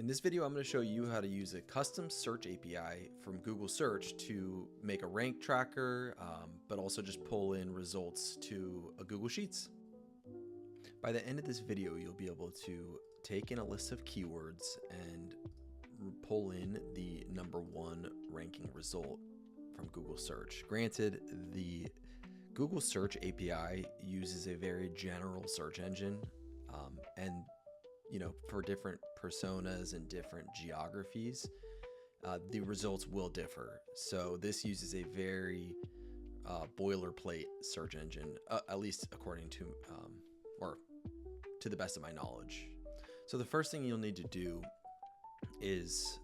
In this video, I'm going to show you how to use a custom search API from Google Search to make a rank tracker, but also just pull in results to a Google Sheets. By the end of this video, you'll be able to take in a list of keywords and pull in the #1 ranking result from Google Search. Granted, the Google Search API uses a very general search engine, and for different personas and different geographies, the results will differ. So this uses a very boilerplate search engine, at least according to, or to the best of my knowledge. So the first thing you'll need to do is,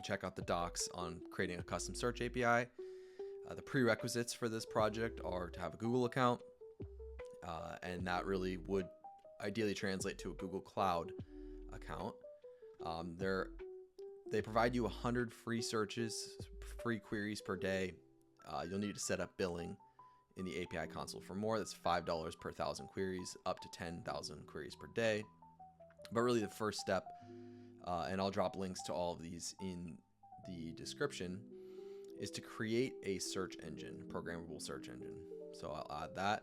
check out the docs on creating a custom search API. The prerequisites for this project are to have a Google account, and that really would ideally translate to a Google Cloud account. They provide you 100 free searches, free queries per day. You'll need to set up billing in the API console for more. That's $5 per 1,000 queries, up to 10,000 queries per day. But really the first step, and I'll drop links to all of these in the description, is to create a search engine, programmable search engine. So I'll add that,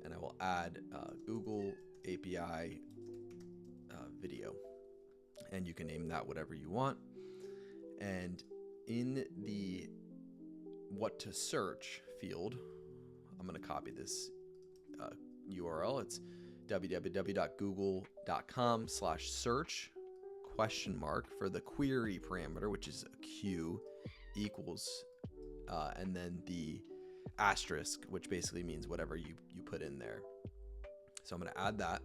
and I will add Google API video, and you can name that whatever you want. And in the what to search field, I'm going to copy this URL. It's www.google.com/search ? For the query parameter, which is a Q, equals, and then the asterisk, which basically means whatever you put in there. So I'm going to add that.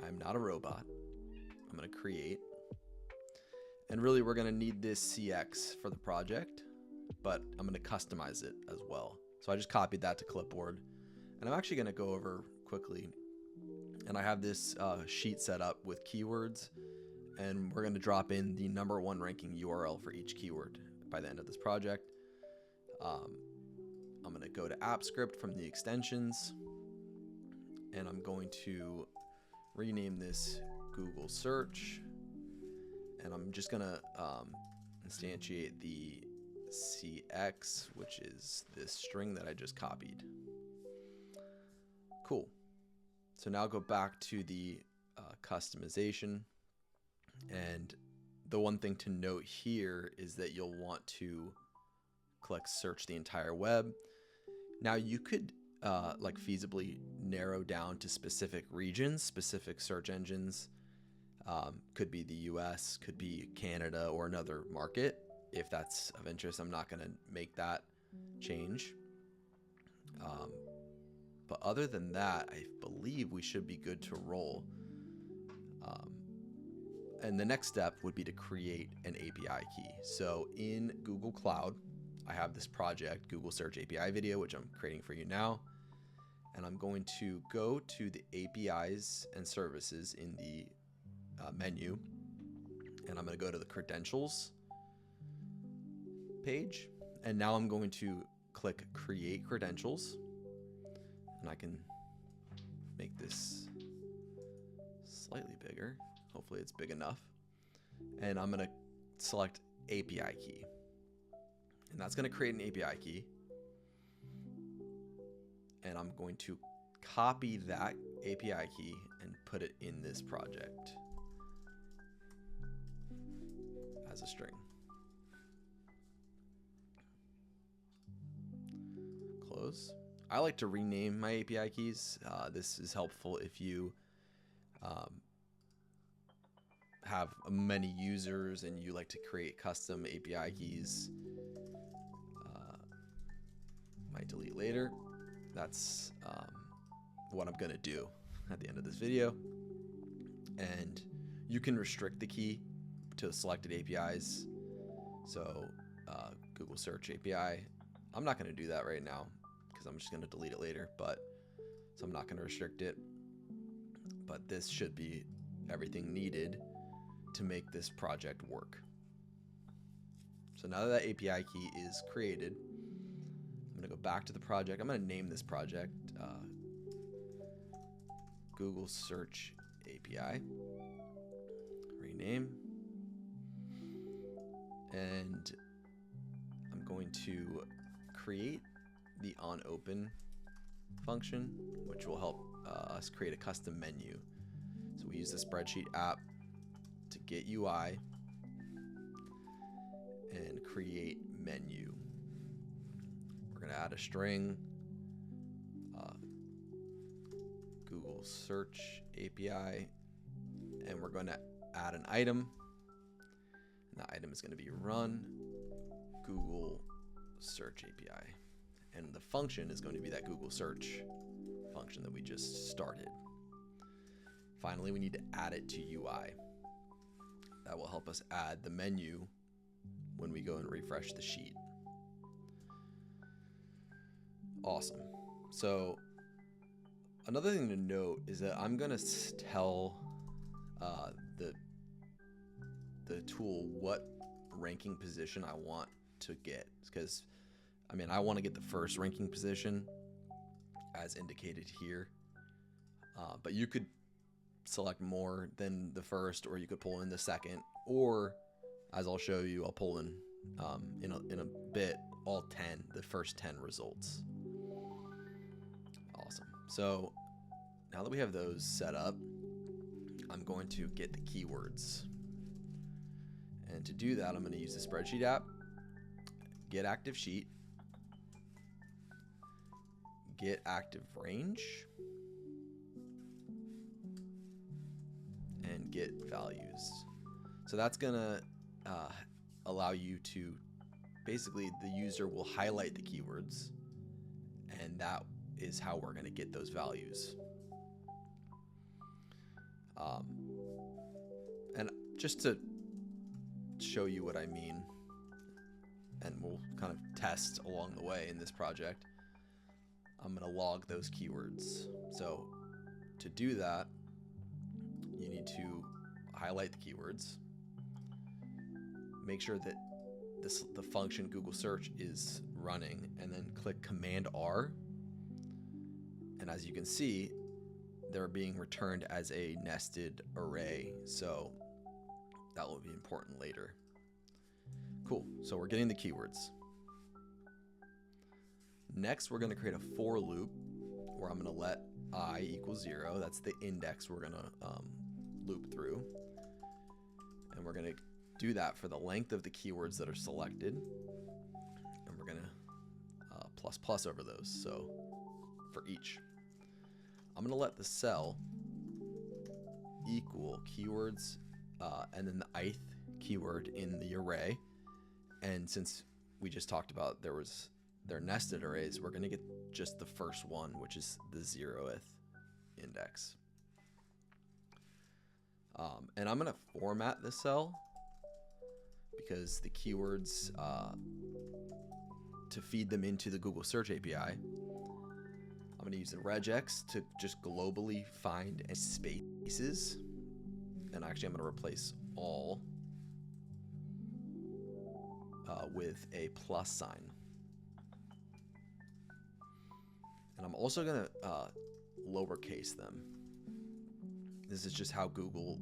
I'm not a robot. I'm going to create. And really, we're going to need this CX for the project, but I'm going to customize it as well. So I just copied that to clipboard. And I'm actually going to go over quickly. And I have this sheet set up with keywords. And we're going to drop in the #1 ranking URL for each keyword by the end of this project. I'm going to go to AppScript from the extensions. And I'm going to rename this Google Search. And I'm just going to instantiate the CX, which is this string that I just copied. Cool. So now go back to the customization. And the one thing to note here is that you'll want to click search the entire web. Now you could feasibly narrow down to specific regions, specific search engines. Could be the US, could be Canada, or another market. If that's of interest, I'm not going to make that change. But other than that, I believe we should be good to roll. And the next step would be to create an API key. So in Google Cloud, I have this project, Google Search API video, which I'm creating for you now. And I'm going to go to the APIs and services in the menu. And I'm going to go to the credentials page. And now I'm going to click create credentials. And I can make this slightly bigger. Hopefully it's big enough. And I'm going to select API key. And that's going to create an API key. And I'm going to copy that API key and put it in this project as a string. Close. I like to rename my API keys. This is helpful if you have many users and you like to create custom API keys. Might delete later. That's what I'm going to do at the end of this video. And you can restrict the key to selected APIs. So Google Search API. I'm not going to do that right now because I'm just going to delete it later. So I'm not going to restrict it. But this should be everything needed to make this project work. So now that API key is created, I'm going to go back to the project. I'm going to name this project Google Search API. rename. And I'm going to create the onOpen function, which will help us create a custom menu. So we use the spreadsheet app to get UI and create menu. We're going to add a string, Google Search API, and we're going to add an item. And the item is going to be run Google Search API. And the function is going to be that Google Search function that we just started. Finally, we need to add it to UI. That will help us add the menu when we go and refresh the sheet. Awesome. So another thing to note is that I'm going to tell the tool what ranking position I want to get, because I mean, I want to get the first ranking position as indicated here, but you could select more than the first, or you could pull in the second, or as I'll show you, I'll pull in a bit all 10, the first 10 results. Awesome. So now that we have those set up, I'm going to get the keywords. And to do that, I'm going to use the spreadsheet app, get active sheet, get active range, and get values. So that's going to allow you to, basically the user will highlight the keywords, and that is how we're going to get those values. And just to show you what I mean, and we'll kind of test along the way in this project, I'm going to log those keywords. So to do that, you need to highlight the keywords, make sure that the function Google Search is running, and then click Command R. And as you can see, they're being returned as a nested array. So that will be important later. Cool. So we're getting the keywords. Next, we're going to create a for loop where I'm going to let I equal 0. That's the index we're going to loop through. And we're going to do that for the length of the keywords that are selected. And we're going to plus plus over those. So for each, I'm going to let the cell equal keywords and then the ith keyword in the array. And since we just talked about they're nested arrays, we're going to get just the first one, which is the 0th index. And I'm going to format the cell because the keywords, to feed them into the Google Search API, I'm going to use the regex to just globally find spaces. And actually, I'm going to replace all with a plus sign. And I'm also going to lowercase them. This is just how Google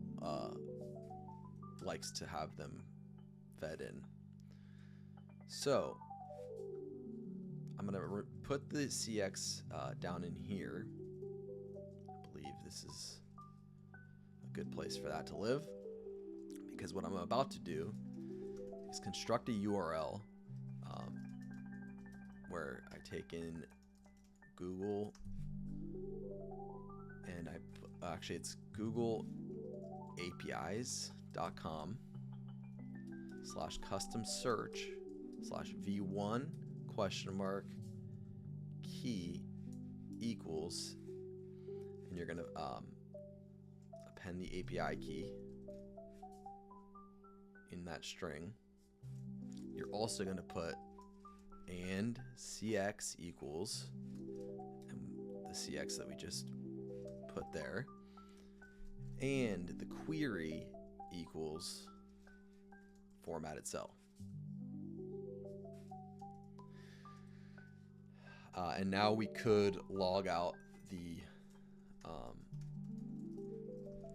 likes to have them fed in. So I'm going to put the CX down in here. I believe this is a good place for that to live, because what I'm about to do is construct a URL where I take in Google, and actually it's Google APIs.com /custom search /v1 key equals, and you're going to append the API key in that string. You're also going to put and CX equals, and the CX that we just put there, and the query equals formatted cell. And now we could log out the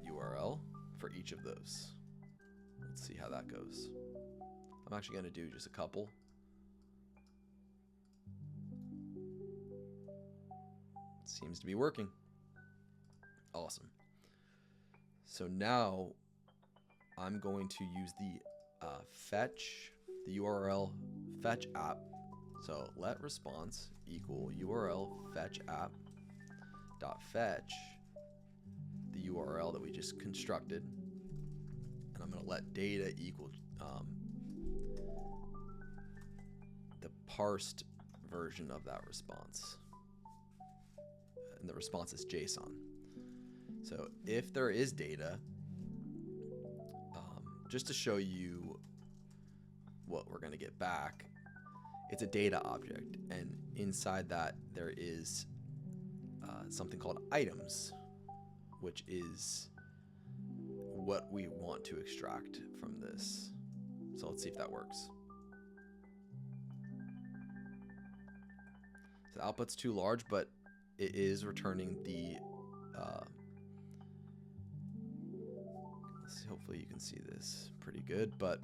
URL for each of those. Let's see how that goes. I'm actually going to do just a couple. Seems to be working. Awesome. So now I'm going to use the fetch, the URL fetch app. So let response equal URL fetch app dot fetch the URL that we just constructed, and I'm going to let data equal the parsed version of that response, and the response is JSON. So if there is data, just to show you what we're going to get back, it's a data object, and inside that there is something called items, which is what we want to extract from this. So let's see if that works. So the output's too large, but it is returning the let's see, hopefully you can see this pretty good, but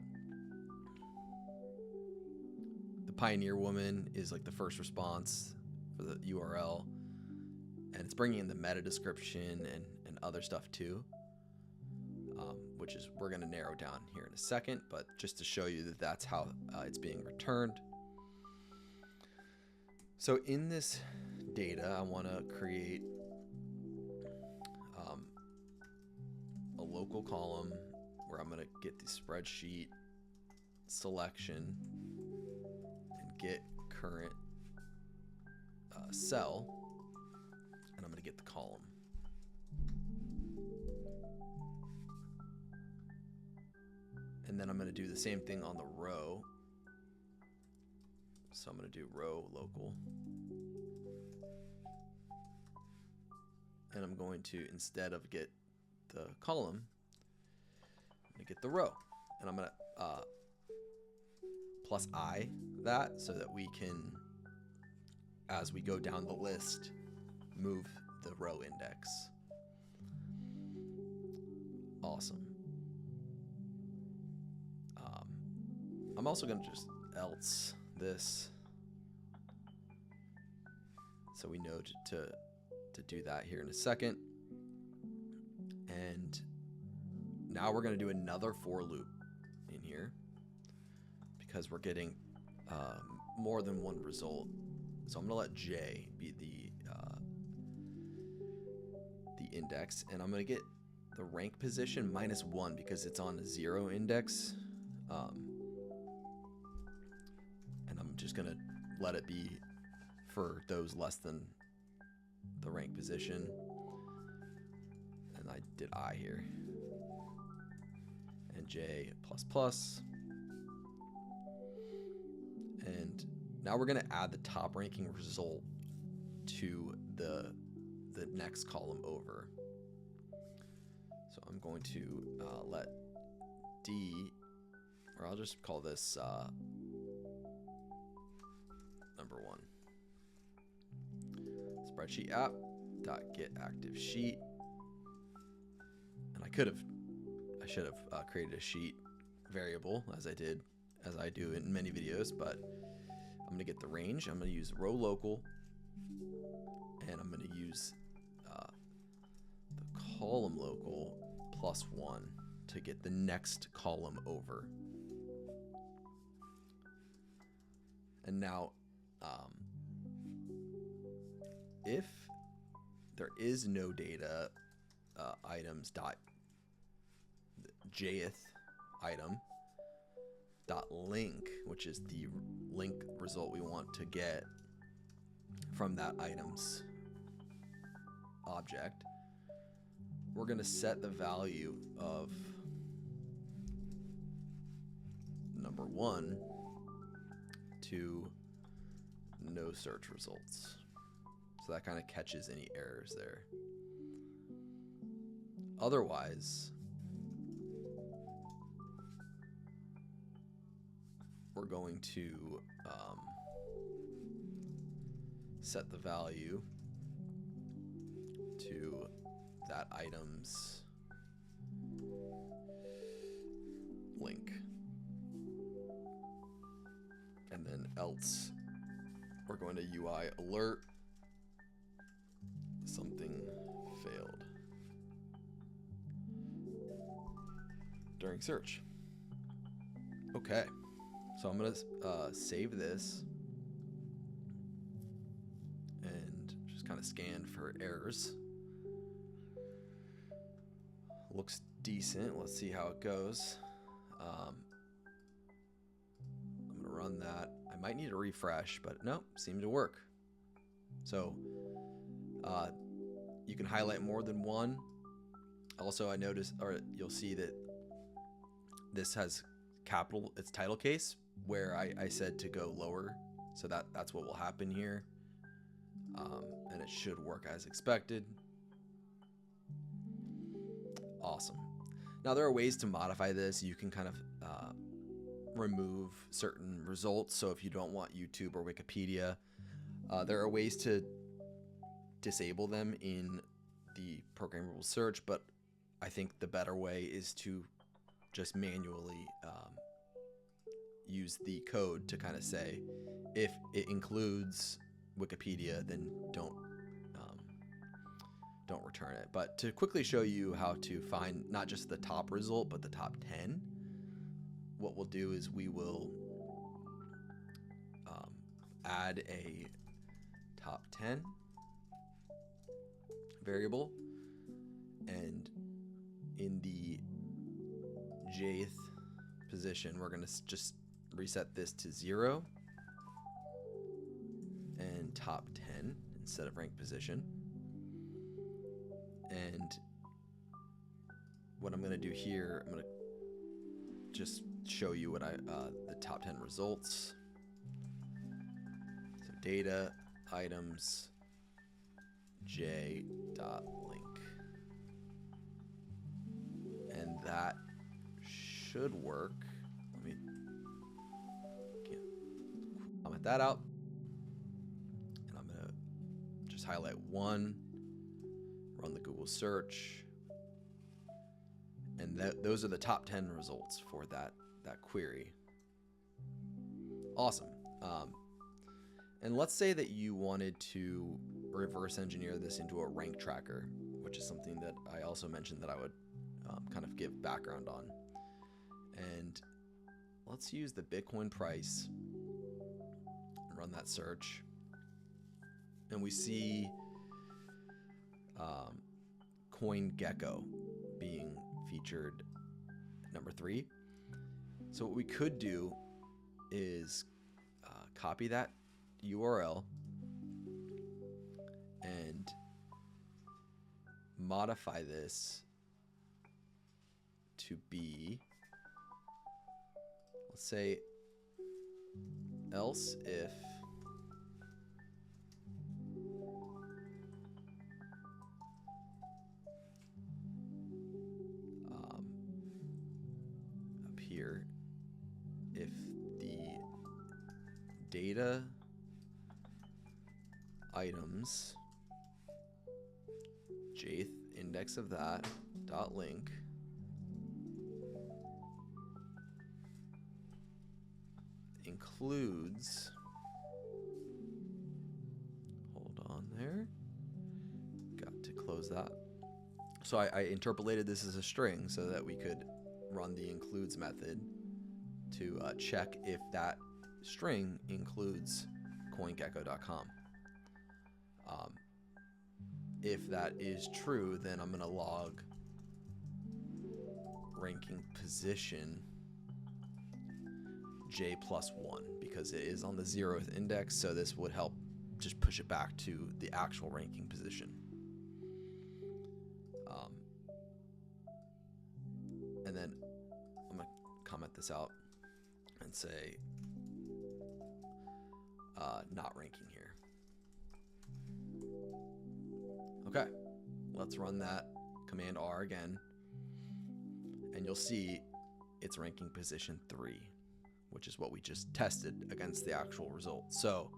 the Pioneer Woman is like the first response for the URL, and it's bringing in the meta description and other stuff too, which is we're going to narrow down here in a second, but just to show you that that's how it's being returned. So in this data, I want to create a local column where I'm going to get the spreadsheet selection and get current cell, and I'm going to get the column. And then I'm going to do the same thing on the row. So I'm going to do row local. And I'm going to, instead of get the column, I'm going to get the row. And I'm going to plus I that so that we can, as we go down the list, move the row index. Awesome. I'm also going to just else this so we know to do that here in a second. And now we're going to do another for loop in here because we're getting more than one result. So I'm going to let J be the index, and I'm going to get the rank position -1 because it's on a 0 index. And I'm just going to let it be for those less than the rank position. And I did I here. And J++. And now we're going to add the top ranking result to the next column over. So I'm going to let D, or I'll just call this number 1. Spreadsheet app dot get active sheet. And I should have created a sheet variable as I do in many videos, but I'm going to get the range. I'm going to use row local, and I'm going to use the column local +1 to get the next column over. And now if there is no data, items dot jth item dot link, which is the link result we want to get from that items object, we're going to set the value of number 1 to no search results. So that kind of catches any errors there. Otherwise, we're going to set the value to that item's link. And then else, we're going to UI alert, something failed during search. Okay, so I'm gonna save this and just kind of scan for errors. Looks decent. Let's see how it goes. I'm gonna run that. I might need a refresh, but no, seemed to work. So you can highlight more than one. Also, I noticed, or you'll see that this has capital, its title case, where I said to go lower. So that's what will happen here. And it should work as expected. Awesome. Now there are ways to modify this. You can kind of remove certain results. So if you don't want YouTube or Wikipedia, there are ways to disable them in the programmable search, but I think the better way is to just manually use the code to kind of say, if it includes Wikipedia, then don't return it. But to quickly show you how to find not just the top result, but the top 10, what we'll do is we will add a top 10 variable, and in the jth position, we're going to just reset this to 0 and top 10 instead of rank position. And what I'm going to do here, I'm going to just show you what the top 10 results. So data, items, j.link. And that should work. Let me comment that out. And I'm going to just highlight one, run the Google search. And those are the top 10 results for that query. Awesome. And let's say that you wanted to reverse engineer this into a rank tracker, which is something that I also mentioned that I would kind of give background on. And let's use the Bitcoin price and run that search. And we see CoinGecko being featured number 3. So what we could do is copy that URL and modify this to be, let's say, else if up here, if the data items jth index of that dot link includes, hold on there, got to close that. So I interpolated this as a string so that we could run the includes method to check if that string includes coingecko.com. If that is true, then I'm going to log ranking position j+1 because it is on the 0th index, so this would help just push it back to the actual ranking position. And then I'm going to comment this out and say not ranking here. Okay, let's run that Command R again, and you'll see it's ranking position 3, which is what we just tested against the actual result. So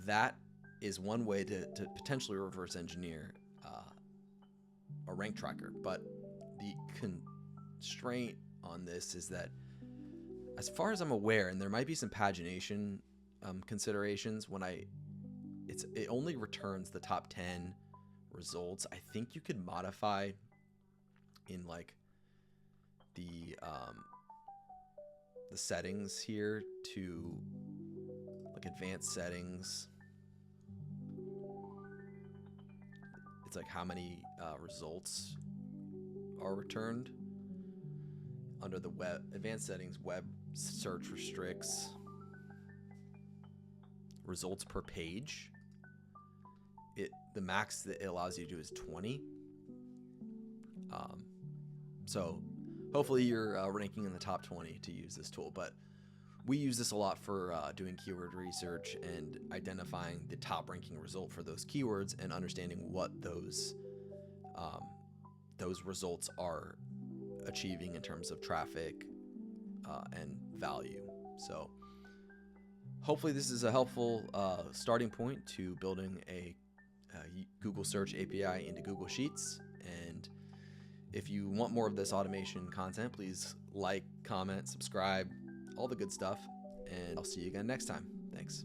that is one way to potentially reverse engineer a rank tracker, but the constraint on this is that, as far as I'm aware, and there might be some pagination considerations, when it only returns the top 10 results. I think you could modify in like the settings here to like advanced settings. It's like how many results are returned under the web advanced settings. Web search restricts results per page. The max that it allows you to do is 20. So hopefully you're ranking in the top 20 to use this tool, but we use this a lot for doing keyword research and identifying the top ranking result for those keywords and understanding what those results are achieving in terms of traffic and value. So hopefully this is a helpful starting point to building a Google Search API into Google Sheets. And if you want more of this automation content, please like, comment, subscribe, all the good stuff. And I'll see you again next time. Thanks.